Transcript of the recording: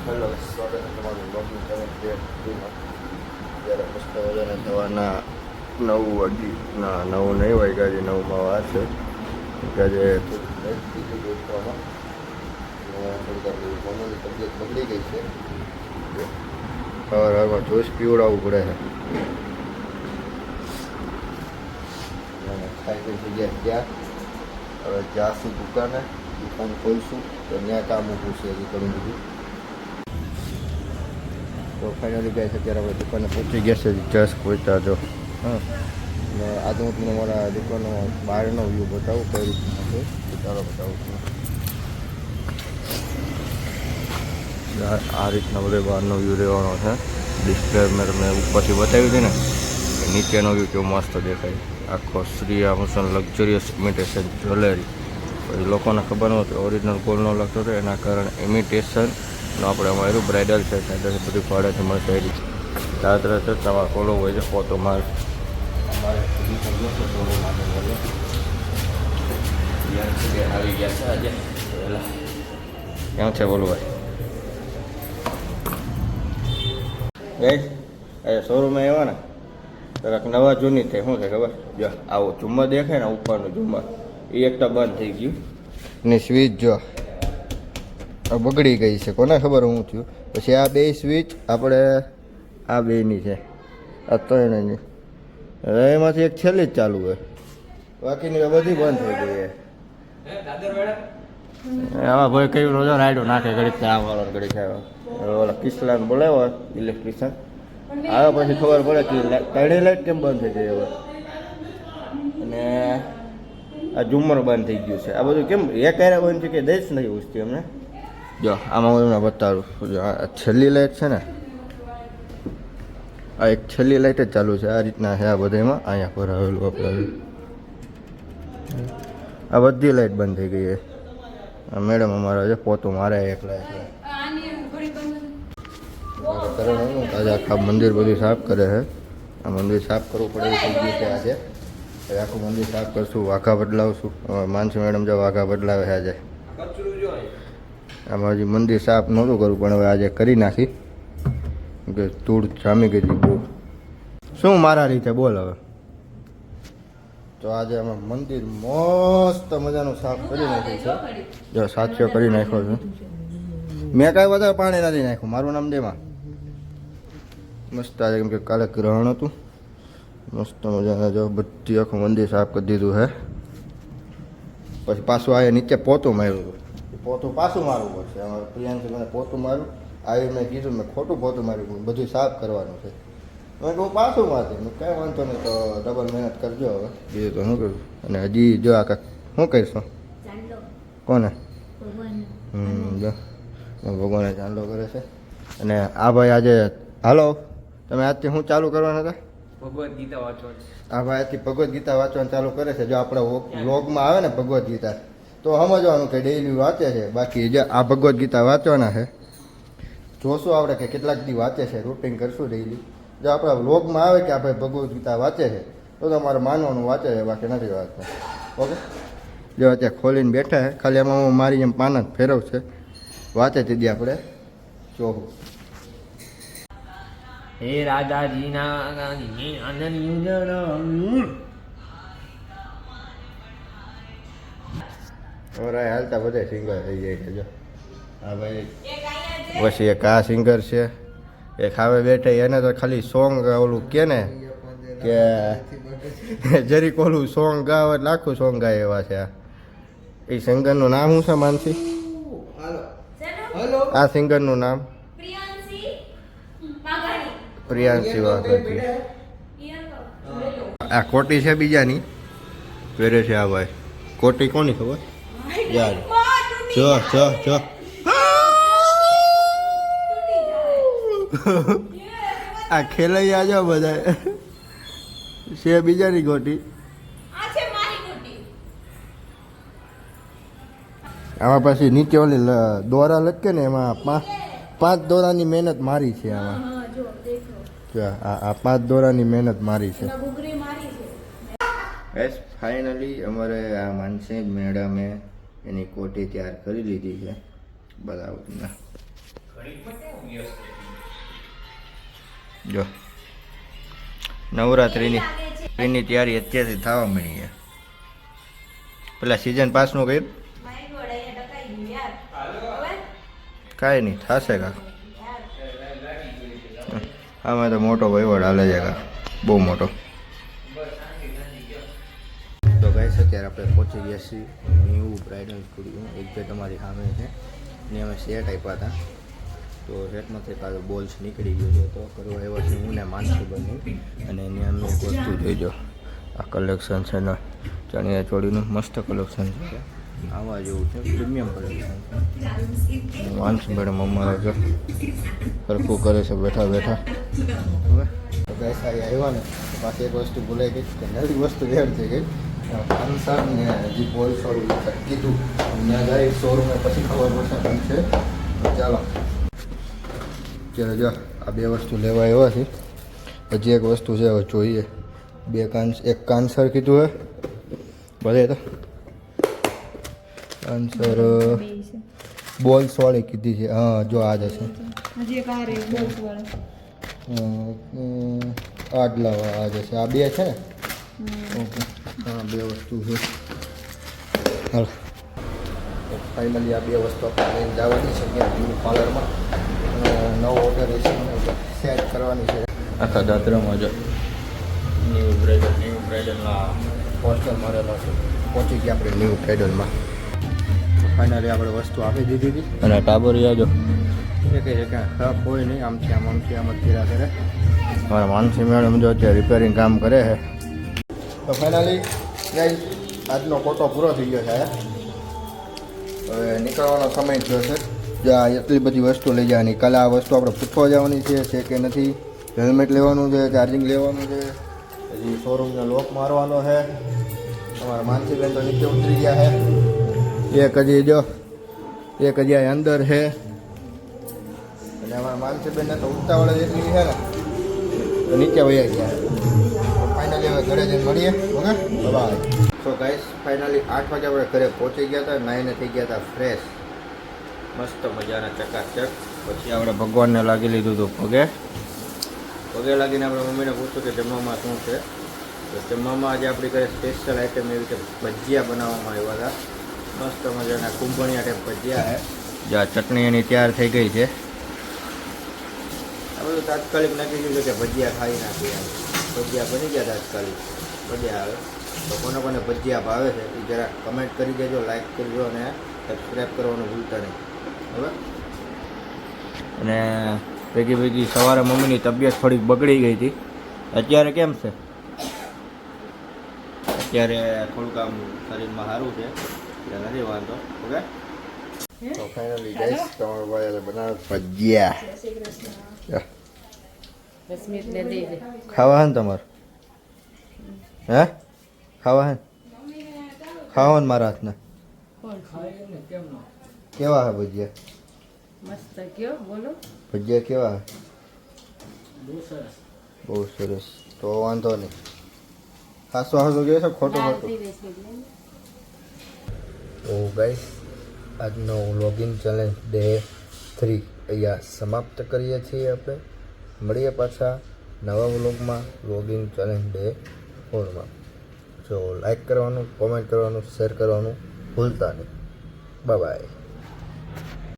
Hello, સ્વાગત છે તમારું બ્લોગિંગ ચેનલ ત્યારે મસ્ત મજાના સવારના 9 વાગીના 9 નહીં વાગ્યા છે, 9માં વાર છે કે આજે થોડીક ઉઠવામાં થોડીક આપણી મમ્મીની તબિયત બગડી ગઈ છે. સવારમાં જોશ પીવડાવવું પડે છે. ખાઈ ગઈ જગ્યાએ ત્યાં હવે જાશું દુકાન ખોલશું તો ત્યાં કામ ઊભું છે હજી ઘણું બધું. તો ફાઇનલી ગાય છે ત્યારે આપણે દુકાને પહોંચી ગયા છે. જસ્ટ પહોંચતા જો હા ને આજે હું તમને મારા દુકાનનો બહારનો વ્યૂ બતાવું કઈ રીતના છે તો ચાલો બતાવું છું. આ રીતના બધે બહારનો વ્યૂ રહેવાનો છે. ડિસ્પ્લે મેં ઉપરથી બતાવી હતી ને નીચેનો વ્યૂ કેવો મસ્ત દેખાય. આખો શ્રી આભૂષણ લક્ઝરિયસ ઇમિટેશન જ્વેલરી. પછી લોકોને ખબર નહોતી ઓરિજિનલ ગોલ્ડ ન લાગતો હતો એના કારણે ઇમિટેશન આપણે અમારું બ્રાઇડલ છે ત્યાં બધું ભાડેથી મળશે એ રીતે રાત્રે છે. તમારે ફોલો હોય છે ફોટો અમારે આવી ગયા છે આજે ક્યાં છે બોલું ભાઈ ગઈ શોરૂમે આવ્યા ને તો નવા જૂની થાય શું છે ખબર જો આવો ઝુમ્મર દેખાય ને ઉપરનું ઝુમ્મર એ એકટા બંધ થઈ ગયું ને સ્વિચ જો બગડી ગઈ છે. કોને ખબર હું થયું. પછી આ બે સ્વિચ આપણે આ બેની છે આ ત્રણની હવે એમાંથી એક છેલ્લી જ ચાલુ હોય બાકીની બધી બંધ થઈ ગઈ છે. આમાં ભાઈ કઈ રોજો રાયડો નાખે ઘડીક આ વાળો ઘડીક આવ્યો ઓલા કિસલાને બોલાવ્યો ઇલેક્ટ્રિશિયન આવે પછી ખબર પડે કે ત્રણેય લાઇટ કેમ બંધ થઈ ગઈ હવે અને આ ઝુમ્મર બંધ થઈ ગયું છે. આ બધું કેમ એક આરે બંધ છે કે દઈશ નથી પૂછતી અમને. જો આમાં હું એમને બતાવું જો આ છેલ્લી લાઇટ છે ને આ એક છેલ્લી લાઇટ જ ચાલુ છે. આ રીતના છે આ બધામાં અહીંયા પર આવેલું આપણે આ બધી લાઇટ બંધ થઈ ગઈ છે. આ મેડમ અમારા છે પોતું મારે એકલા આજે આખા મંદિર બધું સાફ કરે છે. આ મંદિર સાફ કરવું પડે એવું થઈ ગયું છે આજે. આખું મંદિર સાફ કરશું વાઘા બદલાવશું. માનસી મેડમ જો વાઘા બદલાવે છે આજે. આમાં હજી મંદિર સાફ નહોતું કરવું પણ હવે આજે કરી નાખી કે ધૂળ જામી ગઈ હતી બહુ. શું મારા રીતે બોલ હવે. તો આજે અમે મંદિર મસ્ત મજાનું સાફ કરી નાખ્યું છે. જો સાચો કરી નાખ્યો છું. મેં કાંઈ વધારે પાણી નથી નાખ્યું. મારું નામ દેમાં મસ્ત આજે કેમ કે કાલે ગ્રહણ હતું મસ્ત મજાના જો બધી આખું મંદિર સાફ કરી દીધું છે. પછી પાછું આ નીચે પોતું માર્યું હતું. પોતું પાછું મારવું પડશે. અમારે પ્રિયાંશી મને પોતું મારું આવી મેં કીધું મેં ખોટું પોતું માર્યું બધું સાફ કરવાનું છે. મેં કહું પાછું મારતી મેં કાંઈ વાંધો નહીં તો ડબલ મહેનત કરજો હવે બીજું તો શું કરું. અને હજી જો આ કાંક શું કરીશું કોને જો ભગવાને ચાંદલો કરે છે. અને આ ભાઈ આજે હાલો તમે આજથી શું ચાલુ કરવાના હતા ભગવદ્ ગીતા વાંચવાની. આ ભાઈ આજથી ભગવદ્ ગીતા વાંચવાનું ચાલુ કરે છે. જો આપણે વ્લોગમાં આવે ને ભગવદ્ ગીતા તો સમજવાનું કે ડેઈલી વાંચે છે. બાકી જે આ ભગવદ્ ગીતા વાંચવાના છે જોશું આપણે કે કેટલાક દી વાંચે છે. રૂટિન કરશું ડેઈલી. જો આપણા વ્લોગમાં આવે કે આપણે ભગવદ્ ગીતા વાંચે છે તો તમારે માનવાનું વાંચે છે બાકી નથી વાંચતા. ઓકે જો અત્યારે ખોલીને બેઠા છે ખાલી એમાં મારી એમ પાન જ ફેરવ છે વાંચે તેથી આપણે જોવું. હે રાધાજીના અમારા હાલતા બધા સિંગર થઈ જાય છે. જો હા ભાઈ પછી એક આ સિંગર છે એક હવે બેઠે એને તો ખાલી સોંગ ઓલું કે ને કે જરીક ઓલું સોંગ ગાવ એટલે આખું સોંગ ગાય એવા છે. એ સિંગરનું નામ શું છે માનસી? આ સિંગરનું નામ પ્રિયાંશી વાઘાણી. આ કોટી છે બીજાની પહેરે છે આ ભાઈ. કોટી કોની ખબર યાર જો જો જો આ ખેલૈયા જો બધા છે બીજાની ગોટી. આમાં પછી નીચે ઓલી દોરા લટકે ને એમાં પાંચ દોરાની મહેનત મારી છે. આમાં આ 5 દોરાની મહેનત મારી છે. ફાઇનલી અમારે આ માનસી મેડમે એની કોટી તૈયાર કરી લીધી છે બરાબર. જો નવરાત્રિની તૈયારી અત્યારથી થવા મળી છે. પેલા સિઝન પાસનું કહ્યું કાંઈ નહીં થશે કાં. આમાં તો મોટો વહીવટ હાલે છે કાં, બહુ મોટો. તો ગાઈસ અત્યારે આપણે પહોંચી ગયા છીએ ન્યૂ બ્રાઇડલ સ્ટુડિયો. એક્ઝેક્ટ અમારી સામે છે ને અમે સેટ આપ્યા હતા. તો સેટમાંથી કાલે બોલ્સ નીકળી ગયો છે. તો કરવા એવા છે હું ને માનસી બની અને એની અમે એક વસ્તુ જોઈજો. આ કલેક્શન છે ને ચણિયા ચોળીનું મસ્ત કલેક્શન છે. આવા જેવું છે, પ્રીમિયમ કલેક્શન છે. માનસી મેડમ અમારે જો સરખું કરે છે બેઠા બેઠા. હવે તો ગાઈસ આવ્યા ને પાછી એક વસ્તુ ભૂલાઈ ગઈ કે નવી વસ્તુ એડ થઈ ગઈ. આન્સર ને હજી બોલ છોડું કીધું ત્યાં જાય શોરૂમે પછી ખબર પડશે પણ છે. ચાલો અત્યારે જો આ બે વસ્તુ લેવા આવ્યા છે. હજી એક વસ્તુ છે હવે જોઈએ. એક કાનસર કીધું હે ભલે તો કાનસર બોલ્સ વાળી કીધી છે. હા જો આ જ હશે. આટલા આ જ હશે. આ બે છે ને ઓકે. હા બે વસ્તુ છે. હાલો ફાઇનલી આ બે વસ્તુ આપણે લઈને જવાની છે ત્યાં બ્યુટી પાર્લરમાં. નવો ઓર્ડર છે સેટ કરવાની છે. આખા દાદરામાં જો ન્યૂ બ્રાઇડલના પોસ્ટર મારેલા છે. પહોંચી ગયા આપણે ન્યૂ બ્રાઇડલમાં. ફાઇનલી આપણે વસ્તુ આપી દીધી હતી અને ટાબરિયા જો એ કહે છે કે ખરાબ હોય નહીં, આમથી આમ જ ફેરા કરે. મારા માનસી મેડમ જો અત્યારે રિપેરિંગ કામ કરે છે. તો ફાઇનલી ગાઈસ આજનો ફોટો પૂરો થઈ ગયો છે. હવે નીકળવાનો સમય થયો છે. જો આ એટલી બધી વસ્તુ લઈ જવાની. કાલે આ વસ્તુ આપણે પૂછવા જવાની છે કે નથી. હેલ્મેટ લેવાનું છે, ચાર્જિંગ લેવાનું છે, હજી શોરૂમનો લોક મારવાનો છે. અમારા માનસીબેન તો નીચે ઉતરી ગયા છે. એક હજી આ અંદર છે અને અમારા માનસીબેનને તો ઉતાવળ એટલી છે ને તો નીચે વયા ગયા છે. ફાઇનલી હવે ઘરે જઈને મળીએ. Okay bye. તો ગાઈસ ફાઇનલી 8 વાગે આપણે ઘરે પહોંચી ગયા હતા. નાઈને થઈ ગયા હતા ફ્રેશ મસ્ત મજાના ચકાચક. પછી આપણે ભગવાનને લાગી લીધું હતું પગે લાગીને આપણે મમ્મીને પૂછ્યું કે જમવામાં શું છે. તો જમવામાં આજે આપણી ઘરે સ્પેશિયલ આઈટમ એવી કે ભજીયા બનાવવામાં આવ્યા હતા. મસ્ત મજાના કુંભણિયા ટાઈપ ભજીયા છે. જ્યાં ચટણી એની તૈયાર થઈ ગઈ છે. આ બધું તાત્કાલિક નક્કી કર્યું કે ભજીયા ખાઈ નાખીએ. ભજીયા બની ગયા તાત્કાલિક ભજીયા આવે. તો કોને ભજીયા ભાવે છે એ જરા કમેન્ટ કરી દેજો, લાઈક કરજો અને સબસ્ક્રાઈબ કરવાનું ભૂલતા નહીં. બરાબર. અને ભેગી સવારે મમ્મીની તબિયત થોડીક બગડી ગઈ હતી. અત્યારે કેમ છે? અત્યારે થોડુંક આમ શરીરમાં સારું છે એટલે નથી વાંધો. ઓકે તો ફાઇનલી ગાઈસ તમારો ભાઈ બનાવે ભજીયા. ખાવા હે ને તમારે? હે ખાવા હે? ખાવા ને મારા હાથના કેવા હે ભજીયા? મસ્ત કયો બોલો. ભજીયા કેવા હે? બહુ સરસ. તો વાંધો નહીં. હાસો કહે છે ખોટું. તો ગાઈસ આજનો લોગિન ચેલેન્જ ડે 3 અહીંયા સમાપ્ત કરીએ છીએ આપણે. મળીએ પાછા નવા વ્લોગમાં લોગિન ચેલેન્જ ડે 4માં. જો લાઈક કરવાનું, કોમેન્ટ કરવાનું, શેર કરવાનું ભૂલતા નહીં. Bye bye.